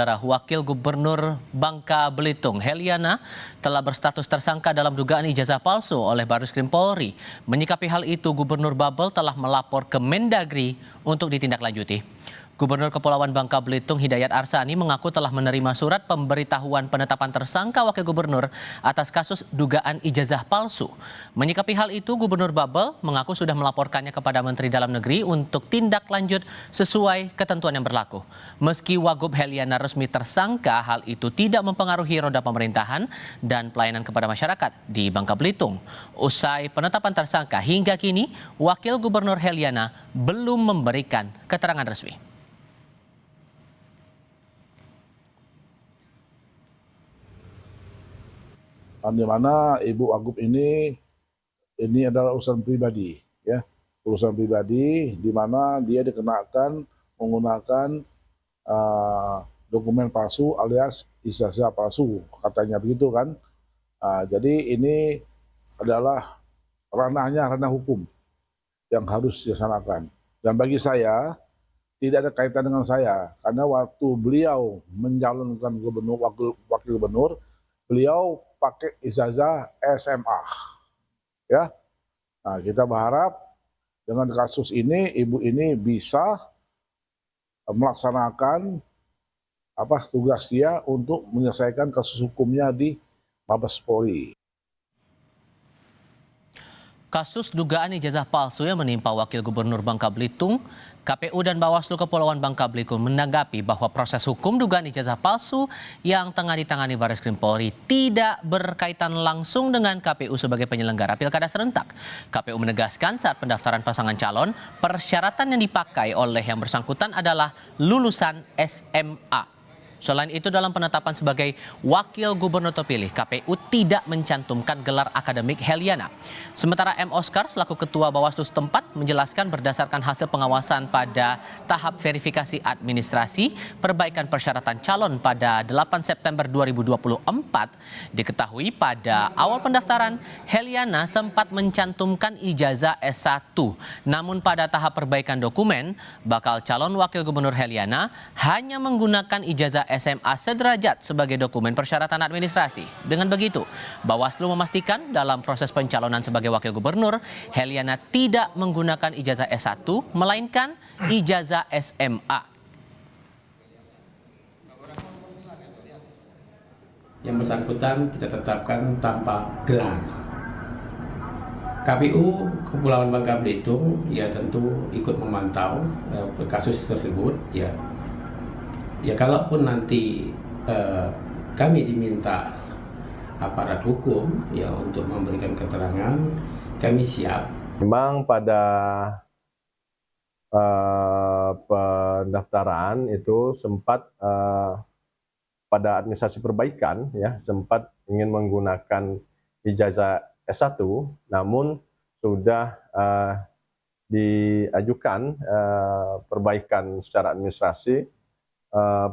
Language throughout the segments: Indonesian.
Wakil Gubernur Bangka Belitung, Heliana, telah berstatus tersangka dalam dugaan ijazah palsu oleh Bareskrim Polri. Menyikapi hal itu, Gubernur Babel telah melapor ke Mendagri untuk ditindaklanjuti. Gubernur Kepulauan Bangka Belitung Hidayat Arsani mengaku telah menerima surat pemberitahuan penetapan tersangka Wakil Gubernur atas kasus dugaan ijazah palsu. Menyikapi hal itu, Gubernur Babel mengaku sudah melaporkannya kepada Menteri Dalam Negeri untuk tindak lanjut sesuai ketentuan yang berlaku. Meski Wagub Heliana resmi tersangka, hal itu tidak mempengaruhi roda pemerintahan dan pelayanan kepada masyarakat di Bangka Belitung. Usai penetapan tersangka, hingga kini Wakil Gubernur Heliana belum memberikan keterangan resmi. Di mana Ibu Wagub ini adalah urusan pribadi, ya, urusan pribadi di mana dia dikenakan menggunakan dokumen palsu alias ijazah palsu, katanya begitu kan. Jadi ini adalah ranah hukum yang harus dilaksanakan. Dan bagi saya tidak ada kaitan dengan saya, karena waktu beliau mencalonkan gubernur, wakil gubernur, beliau pakai ijazah SMA, ya. Nah, kita berharap dengan kasus ini ibu ini bisa melaksanakan tugas dia untuk menyelesaikan kasus hukumnya di Mabes Polri. Kasus dugaan ijazah palsu yang menimpa Wakil Gubernur Bangka Belitung, KPU dan Bawaslu Kepulauan Bangka Belitung menanggapi bahwa proses hukum dugaan ijazah palsu yang tengah ditangani Bareskrim Polri tidak berkaitan langsung dengan KPU sebagai penyelenggara pilkada serentak. KPU menegaskan saat pendaftaran pasangan calon, persyaratan yang dipakai oleh yang bersangkutan adalah lulusan SMA. Selain itu, dalam penetapan sebagai Wakil Gubernur terpilih, KPU tidak mencantumkan gelar akademik Heliana. Sementara M. Oscar selaku Ketua Bawaslu setempat menjelaskan berdasarkan hasil pengawasan pada tahap verifikasi administrasi perbaikan persyaratan calon pada 8 September 2024, diketahui pada awal pendaftaran Heliana sempat mencantumkan ijazah S1. Namun pada tahap perbaikan dokumen, bakal calon Wakil Gubernur Heliana hanya menggunakan ijazah SMA sederajat sebagai dokumen persyaratan administrasi. Dengan begitu, Bawaslu memastikan dalam proses pencalonan sebagai Wakil Gubernur, Heliana tidak menggunakan ijazah S1, melainkan ijazah SMA. Yang bersangkutan kita tetapkan tanpa gelar. KPU Kepulauan Bangka Belitung ya tentu ikut memantau kasus tersebut, ya. Ya, kalaupun nanti kami diminta aparat hukum ya untuk memberikan keterangan, kami siap. Memang pada pendaftaran itu sempat pada administrasi perbaikan ya sempat ingin menggunakan ijazah S1, namun sudah diajukan perbaikan secara administrasi,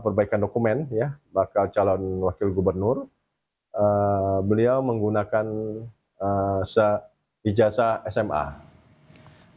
perbaikan dokumen ya bakal calon wakil gubernur, beliau menggunakan ijazah SMA.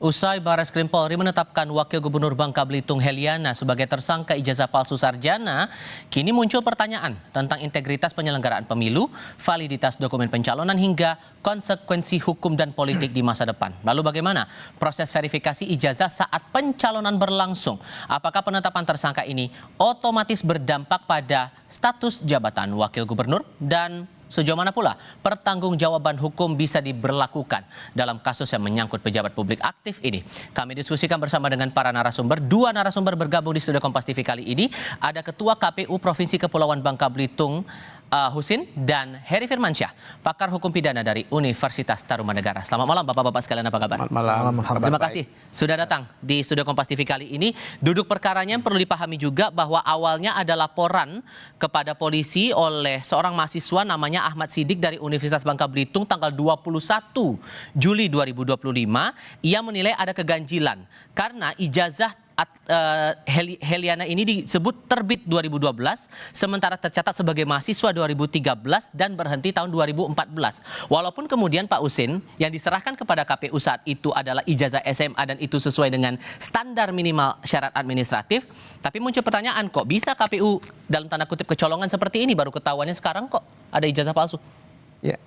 Usai Bareskrim Polri menetapkan Wakil Gubernur Bangka Belitung Heliana sebagai tersangka ijazah palsu sarjana, kini muncul pertanyaan tentang integritas penyelenggaraan pemilu, validitas dokumen pencalonan hingga konsekuensi hukum dan politik di masa depan. Lalu bagaimana proses verifikasi ijazah saat pencalonan berlangsung? Apakah penetapan tersangka ini otomatis berdampak pada status jabatan Wakil Gubernur, dan sejauh mana pula pertanggungjawaban hukum bisa diberlakukan dalam kasus yang menyangkut pejabat publik aktif ini? Kami diskusikan bersama dengan para narasumber. Dua narasumber bergabung di studio Kompas TV kali ini. Ada Ketua KPU Provinsi Kepulauan Bangka Belitung, Husin, dan Heri Firmansyah, pakar hukum pidana dari Universitas Tarumanegara. Selamat malam Bapak-Bapak sekalian, apa kabar? Selamat malam. Terima kasih sudah datang di studio Kompas TV kali ini. Duduk perkaranya perlu dipahami juga bahwa awalnya ada laporan kepada polisi oleh seorang mahasiswa namanya Ahmad Sidik dari Universitas Bangka Belitung tanggal 21 Juli 2025. Ia menilai ada keganjilan karena ijazah Heliana ini disebut terbit 2012, sementara tercatat sebagai mahasiswa 2013 dan berhenti tahun 2014. Walaupun kemudian Pak Husin yang diserahkan kepada KPU saat itu adalah ijazah SMA dan itu sesuai dengan standar minimal syarat administratif, tapi muncul pertanyaan, kok bisa KPU dalam tanda kutip kecolongan seperti ini, baru ketahuannya sekarang kok ada ijazah palsu? Ya,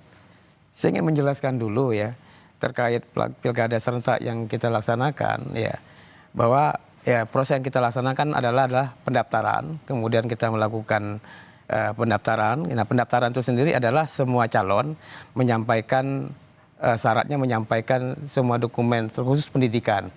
saya ingin menjelaskan dulu ya terkait pilkada serentak yang kita laksanakan ya, bahwa ya proses yang kita laksanakan adalah pendaftaran, kemudian kita melakukan pendaftaran. Nah, pendaftaran itu sendiri adalah semua calon menyampaikan syaratnya menyampaikan semua dokumen terkhusus pendidikan.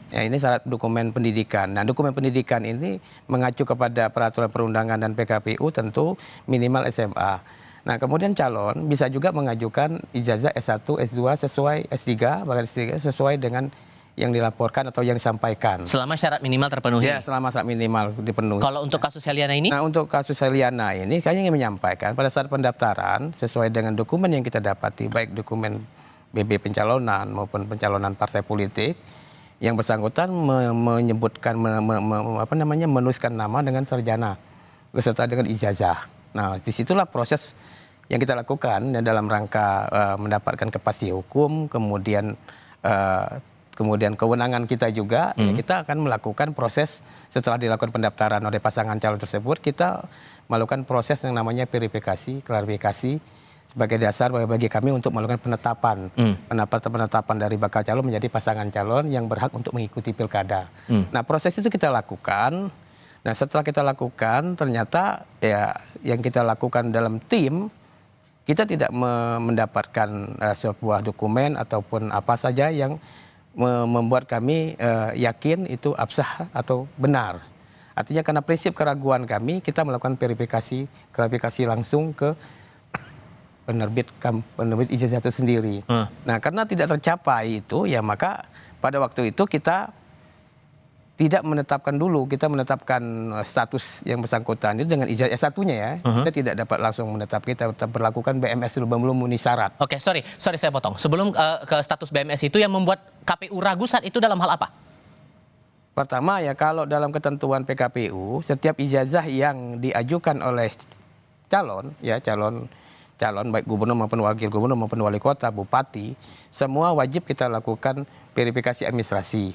Ya, ini syarat dokumen pendidikan. Nah, dokumen pendidikan ini mengacu kepada peraturan perundangan dan PKPU tentu minimal SMA. Nah, kemudian calon bisa juga mengajukan ijazah S1, S2 sesuai S3, bahkan S3 sesuai dengan yang dilaporkan atau yang disampaikan. Selama syarat minimal terpenuhi? Ya, selama syarat minimal dipenuhi. Kalau untuk kasus Heliana ini? Nah, untuk kasus Heliana ini saya ingin menyampaikan pada saat pendaftaran sesuai dengan dokumen yang kita dapati, baik dokumen BB pencalonan maupun pencalonan partai politik, yang bersangkutan menyebutkan menuliskan nama dengan sarjana beserta dengan ijazah. Nah, disitulah proses yang kita lakukan ya, dalam rangka mendapatkan kepastian hukum, kemudian kewenangan kita juga, ya, kita akan melakukan proses setelah dilakukan pendaftaran oleh pasangan calon tersebut, kita melakukan proses yang namanya verifikasi, klarifikasi sebagai dasar bagi kami untuk melakukan penetapan, penetapan dari bakal calon menjadi pasangan calon yang berhak untuk mengikuti pilkada. Nah, proses itu kita lakukan. Nah, setelah kita lakukan, ternyata ya yang kita lakukan dalam tim, kita tidak mendapatkan sebuah dokumen ataupun apa saja yang membuat kami yakin itu absah atau benar. Artinya karena prinsip keraguan kami, kita melakukan klarifikasi langsung ke penerbit ijazah itu sendiri. Nah, karena tidak tercapai itu, ya maka pada waktu itu kita tidak menetapkan dulu, kita menetapkan status yang bersangkutan itu dengan ijazah S1-nya ya. Kita tidak dapat langsung menetap, kita tetap berlakukan BMS dulu, belum memenuhi syarat. Oke, sorry saya potong. Sebelum ke status BMS itu yang membuat KPU ragu saat itu dalam hal apa? Pertama ya, kalau dalam ketentuan PKPU, setiap ijazah yang diajukan oleh calon baik gubernur maupun wakil gubernur maupun wali kota, bupati, semua wajib kita lakukan verifikasi administrasi.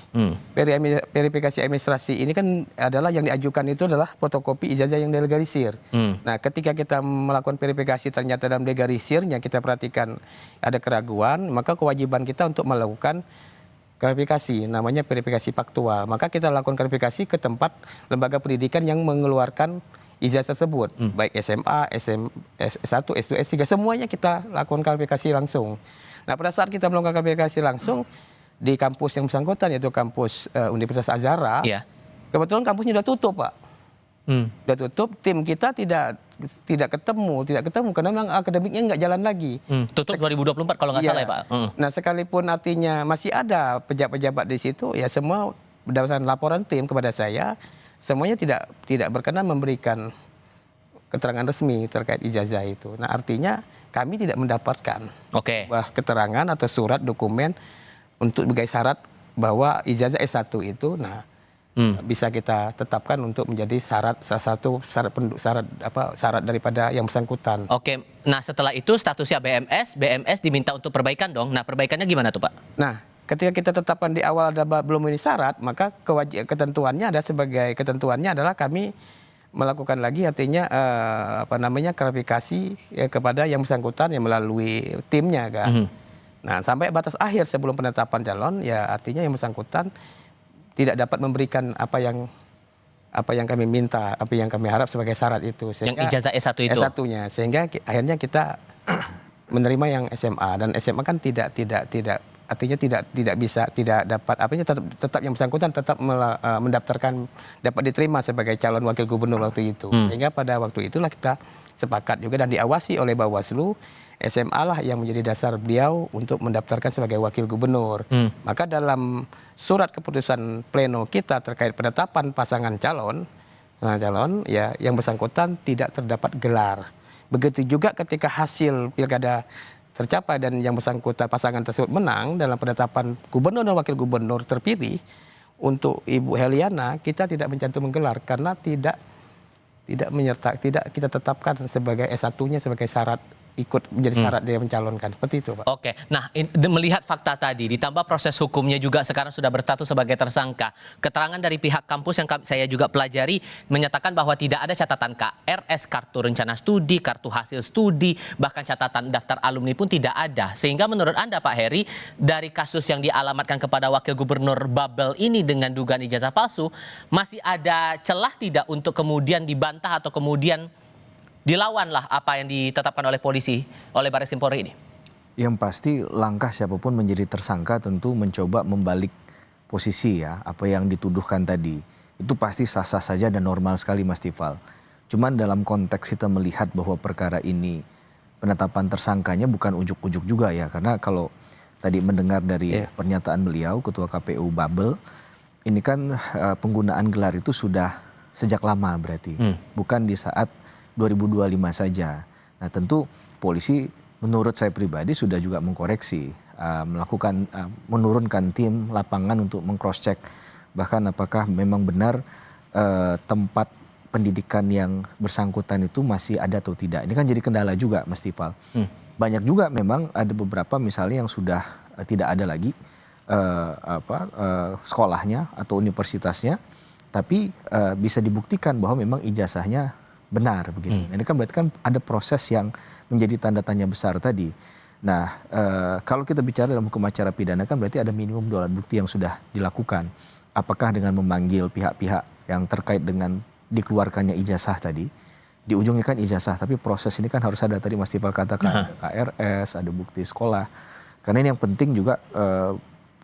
Verifikasi administrasi ini kan adalah yang diajukan itu adalah fotokopi ijazah yang delegalisir. Nah, ketika kita melakukan verifikasi ternyata dalam delegalisirnya kita perhatikan ada keraguan, maka kewajiban kita untuk melakukan klarifikasi, namanya verifikasi faktual. Maka kita lakukan klarifikasi ke tempat lembaga pendidikan yang mengeluarkan ijazah tersebut, baik SMA, S1, S2, S3, semuanya kita lakukan klarifikasi langsung. Nah, pada saat kita melakukan klarifikasi langsung di kampus yang bersangkutan, yaitu kampus Universitas Azhara, kebetulan kampusnya sudah tutup, Pak. Sudah tutup, tim kita tidak ketemu karena memang akademiknya nggak jalan lagi. Tutup 2024 kalau nggak salah ya, Pak. Nah, sekalipun artinya masih ada pejabat-pejabat di situ, ya semua berdasarkan laporan tim kepada saya, semuanya tidak berkenan memberikan keterangan resmi terkait ijazah itu. Nah, artinya kami tidak mendapatkan keterangan atau surat dokumen untuk sebagai syarat bahwa ijazah S1 itu bisa kita tetapkan untuk menjadi salah satu syarat daripada yang bersangkutan. Oke. Nah, setelah itu statusnya BMS diminta untuk perbaikan dong. Nah, perbaikannya gimana tuh, Pak? Nah, ketika kita tetapkan di awal belum memenuhi syarat, maka ketentuannya adalah kami melakukan lagi artinya klarifikasi ya, kepada yang bersangkutan yang melalui timnya kan. Nah, sampai batas akhir sebelum penetapan calon ya artinya yang bersangkutan tidak dapat memberikan apa yang kami minta, apa yang kami harap sebagai syarat itu. Sehingga, yang ijazah S1 itu. S1-nya, sehingga akhirnya kita menerima yang SMA, dan SMA kan tidak artinya tidak bisa, tidak dapat, tetap yang bersangkutan tetap mendaftarkan, dapat diterima sebagai calon wakil gubernur waktu itu. Sehingga pada waktu itulah kita sepakat juga dan diawasi oleh Bawaslu, SMA lah yang menjadi dasar beliau untuk mendaftarkan sebagai wakil gubernur. Maka dalam surat keputusan pleno kita terkait penetapan pasangan calon ya yang bersangkutan tidak terdapat gelar. Begitu juga ketika hasil pilkada tercapai dan yang bersangkutan pasangan tersebut menang dalam penetapan gubernur dan wakil gubernur terpilih, untuk Ibu Heliana kita tidak mencantumkan gelar karena tidak kita tetapkan sebagai S1-nya sebagai syarat ikut menjadi syarat dia mencalonkan. Seperti itu, Pak. Oke, nah melihat fakta tadi, ditambah proses hukumnya juga sekarang sudah berstatus sebagai tersangka. Keterangan dari pihak kampus yang saya juga pelajari menyatakan bahwa tidak ada catatan KRS, kartu rencana studi, kartu hasil studi, bahkan catatan daftar alumni pun tidak ada. Sehingga menurut Anda Pak Heri, dari kasus yang dialamatkan kepada Wakil Gubernur Babel ini dengan dugaan ijazah palsu, masih ada celah tidak untuk kemudian dibantah atau kemudian dilawanlah apa yang ditetapkan oleh polisi, oleh Baris Krim Polri ini? Yang pasti langkah siapapun menjadi tersangka tentu mencoba membalik posisi ya, apa yang dituduhkan tadi. Itu pasti sah-sah saja dan normal sekali Mas Tifal. Cuman dalam konteks kita melihat bahwa perkara ini penetapan tersangkanya bukan ujuk-ujuk juga ya. Karena kalau tadi mendengar dari pernyataan beliau, Ketua KPU Babel, ini kan penggunaan gelar itu sudah sejak lama berarti. Bukan di saat 2025 saja. Nah tentu polisi menurut saya pribadi sudah juga mengkoreksi, menurunkan tim lapangan untuk meng-cross check bahkan apakah memang benar tempat pendidikan yang bersangkutan itu masih ada atau tidak. Ini kan jadi kendala juga Mas Tifal. Banyak juga memang ada beberapa misalnya yang sudah tidak ada lagi sekolahnya atau universitasnya, tapi bisa dibuktikan bahwa memang ijazahnya benar begitu. Ini kan berarti kan ada proses yang menjadi tanda tanya besar tadi. Nah, kalau kita bicara dalam hukum acara pidana kan berarti ada minimum 2 alat bukti yang sudah dilakukan. Apakah dengan memanggil pihak-pihak yang terkait dengan dikeluarkannya ijazah tadi, di ujungnya kan ijazah, tapi proses ini kan harus ada tadi Mas Tifal katakan, ada KRS, ada bukti sekolah. Karena ini yang penting juga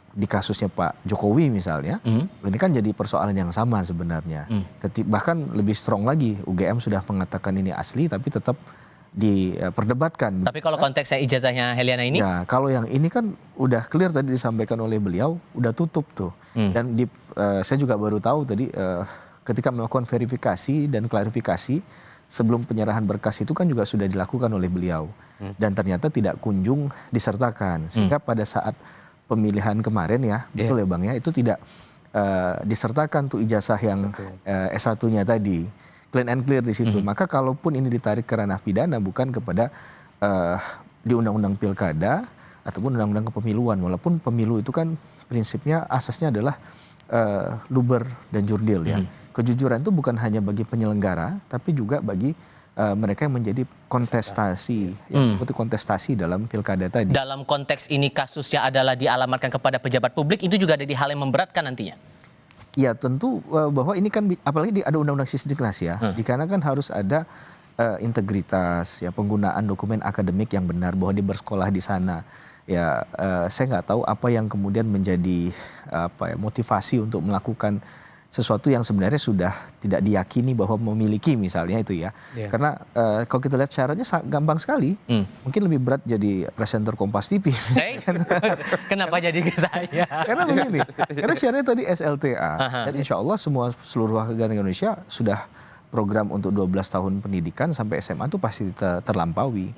di kasusnya Pak Jokowi misalnya, ini kan jadi persoalan yang sama sebenarnya. Bahkan lebih strong lagi, UGM sudah mengatakan ini asli tapi tetap diperdebatkan. Tapi kalau konteksnya ijazahnya Heliana ini? Ya, kalau yang ini kan udah clear tadi disampaikan oleh beliau, udah tutup tuh. Dan saya juga baru tahu tadi ketika melakukan verifikasi dan klarifikasi sebelum penyerahan berkas itu kan juga sudah dilakukan oleh beliau. Dan ternyata tidak kunjung disertakan. Sehingga pada saat pemilihan kemarin ya, betul ya Bang ya, itu tidak disertakan tuh ijazah yang S1-nya tadi, clean and clear di situ. Maka kalaupun ini ditarik ke ranah pidana bukan kepada di Undang-Undang Pilkada ataupun Undang-Undang Kepemiluan, walaupun pemilu itu kan prinsipnya asasnya adalah luber dan jurdil ya. Kejujuran itu bukan hanya bagi penyelenggara, tapi juga bagi mereka yang menjadi kontestasi, yang mengikuti kontestasi dalam pilkada tadi. Dalam konteks ini kasusnya adalah dialamatkan kepada pejabat publik, itu juga ada di hal yang memberatkan nantinya? Ya tentu bahwa ini kan apalagi ada undang-undang Sisdiknas ya, dikarenakan harus ada integritas, ya penggunaan dokumen akademik yang benar bahwa dia bersekolah di sana. Ya saya nggak tahu apa yang kemudian menjadi motivasi untuk melakukan sesuatu yang sebenarnya sudah tidak diyakini bahwa memiliki misalnya itu ya. Karena kalau kita lihat syaratnya gampang sekali. Mungkin lebih berat jadi presenter Kompas TV. Kenapa jadi ke saya? Karena begini, karena syaratnya tadi SLTA. Dan insya Allah seluruh warga negara Indonesia sudah program untuk 12 tahun pendidikan sampai SMA itu pasti terlampaui.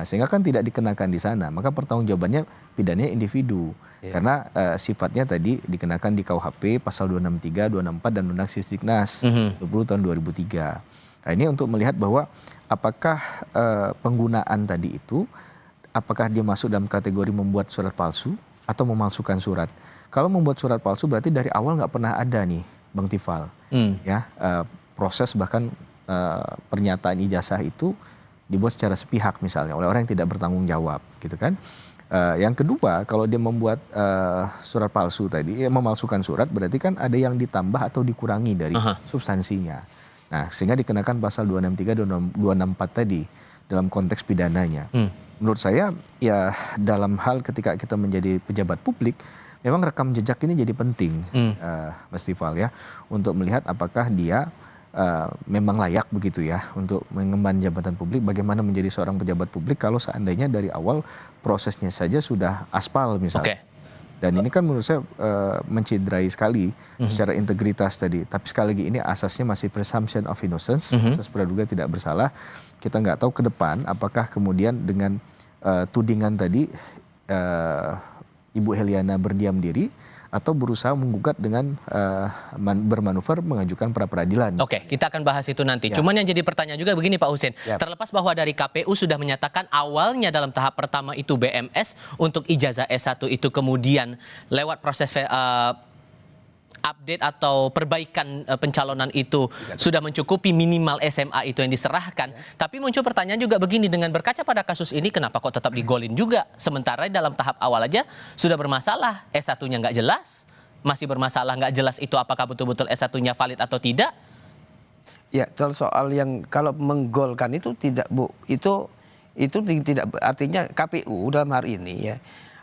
Sehingga kan tidak dikenakan di sana. Maka pertanggungjawabannya pidananya individu. Karena sifatnya tadi dikenakan di KUHP pasal 263, 264 dan Undang Sisdiknas 20 tahun 2003. Nah ini untuk melihat bahwa apakah penggunaan tadi itu, apakah dia masuk dalam kategori membuat surat palsu atau memalsukan surat. Kalau membuat surat palsu berarti dari awal nggak pernah ada nih Bang Tifal. Ya, proses bahkan pernyataan ijazah itu dibuat secara sepihak misalnya oleh orang yang tidak bertanggung jawab gitu kan. Yang kedua, kalau dia membuat surat palsu tadi, memalsukan surat, berarti kan ada yang ditambah atau dikurangi dari substansinya. Nah, sehingga dikenakan pasal 263 dan 264 tadi dalam konteks pidananya. Menurut saya, ya dalam hal ketika kita menjadi pejabat publik, memang rekam jejak ini jadi penting, Mas Tifal ya, untuk melihat apakah dia memang layak begitu ya untuk mengemban jabatan publik, bagaimana menjadi seorang pejabat publik kalau seandainya dari awal prosesnya saja sudah aspal misalnya. Dan ini kan menurut saya menciderai sekali secara integritas tadi. Tapi sekali lagi ini asasnya masih presumption of innocence, asas praduga tidak bersalah. Kita nggak tahu ke depan apakah kemudian dengan tudingan tadi Ibu Heliana berdiam diri atau berusaha menggugat dengan bermanuver mengajukan pra peradilan. Oke, kita akan bahas itu nanti. Cuman yang jadi pertanyaan juga begini Pak Husin, terlepas bahwa dari KPU sudah menyatakan awalnya dalam tahap pertama itu BMS untuk ijazah S1 itu kemudian lewat proses update atau perbaikan pencalonan itu sudah mencukupi, minimal SMA itu yang diserahkan. Tapi muncul pertanyaan juga begini, dengan berkaca pada kasus ini kenapa kok tetap digolin juga? Sementara dalam tahap awal aja sudah bermasalah, S1-nya nggak jelas, masih bermasalah, nggak jelas itu apakah betul-betul S1-nya valid atau tidak. Ya, soal yang kalau menggolkan itu tidak, Bu, itu tidak artinya KPU dalam hari ini ya.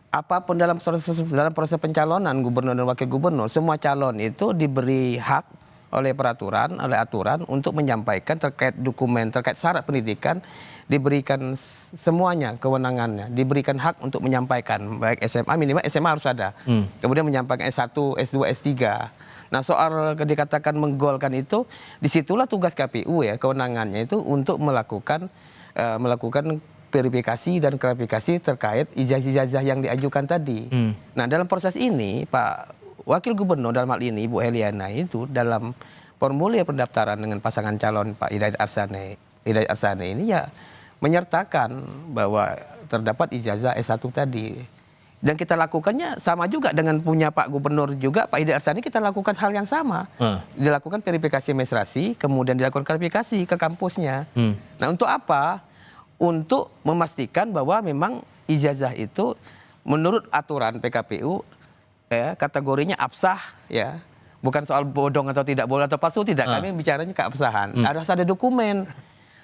Apapun dalam proses pencalonan gubernur dan wakil gubernur, semua calon itu diberi hak oleh peraturan, oleh aturan untuk menyampaikan terkait dokumen, terkait syarat pendidikan, diberikan semuanya kewenangannya, diberikan hak untuk menyampaikan, baik SMA, minimal SMA harus ada, kemudian menyampaikan S1, S2, S3. Nah, soal dikatakan menggolkan itu, disitulah tugas KPU ya, kewenangannya itu untuk melakukan verifikasi dan klarifikasi terkait ijazah-ijazah yang diajukan tadi. Nah, dalam proses ini Pak Wakil Gubernur dalam hal ini Ibu Heliana itu dalam formulir pendaftaran dengan pasangan calon Pak Hidayat Arsane ini ya menyertakan bahwa terdapat ijazah S1 tadi. Dan kita lakukannya sama juga dengan punya Pak Gubernur juga, Pak Hidayat Arsane, kita lakukan hal yang sama. Dilakukan verifikasi administrasi, kemudian dilakukan klarifikasi ke kampusnya. Nah, untuk apa? Untuk memastikan bahwa memang ijazah itu menurut aturan PKPU ya, kategorinya absah ya. Bukan soal bodong atau tidak boleh atau palsu, tidak. Kami bicaranya keabsahan. Harus ada dokumen.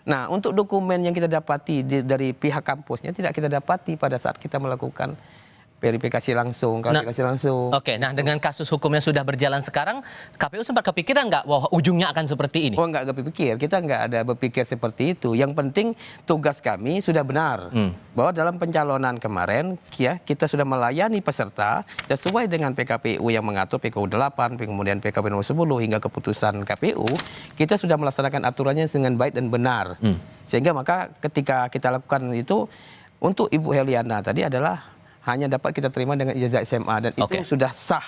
Nah, untuk dokumen yang kita dapati dari pihak kampusnya tidak kita dapati pada saat kita melakukan verifikasi langsung, klarifikasi langsung. Oke, nah dengan kasus hukumnya sudah berjalan sekarang, KPU sempat kepikiran nggak bahwa ujungnya akan seperti ini? Oh, nggak berpikir, kita nggak ada berpikir seperti itu. Yang penting tugas kami sudah benar. Bahwa dalam pencalonan kemarin, ya kita sudah melayani peserta sesuai dengan PKPU yang mengatur PKU 8, kemudian PKPU nomor 10 hingga keputusan KPU, kita sudah melaksanakan aturannya dengan baik dan benar. Sehingga maka ketika kita lakukan itu, untuk Ibu Heliana tadi adalah hanya dapat kita terima dengan ijazah SMA dan itu sudah sah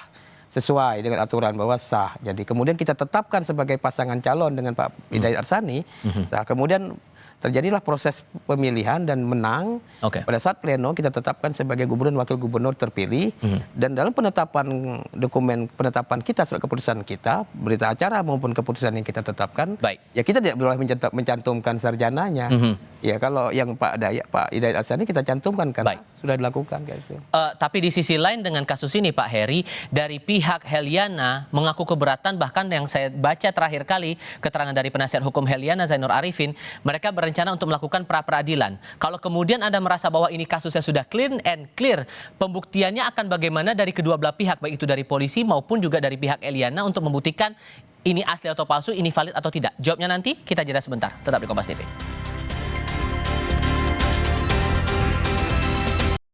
sesuai dengan aturan bahwa sah. Jadi kemudian kita tetapkan sebagai pasangan calon dengan Pak Hidayat Arsane. Nah, kemudian terjadilah proses pemilihan dan menang. Pada saat pleno kita tetapkan sebagai gubernur dan wakil gubernur terpilih. Dan dalam penetapan dokumen penetapan kita, surat keputusan kita, berita acara maupun keputusan yang kita tetapkan, ya kita tidak boleh mencantumkan sarjananya. Ya kalau yang Pak Hidayat Arsane kita cantumkan karena sudah dilakukan kayak gitu. Tapi di sisi lain dengan kasus ini Pak Heri, dari pihak Heliana mengaku keberatan, bahkan yang saya baca terakhir kali keterangan dari penasihat hukum Heliana Zainur Arifin, mereka berencana untuk melakukan pra peradilan. Kalau kemudian Anda merasa bahwa ini kasusnya sudah clean and clear, pembuktiannya akan bagaimana dari kedua belah pihak, baik itu dari polisi maupun juga dari pihak Heliana untuk membuktikan ini asli atau palsu, ini valid atau tidak? Jawabnya nanti, kita jeda sebentar. Tetap di Kompas TV.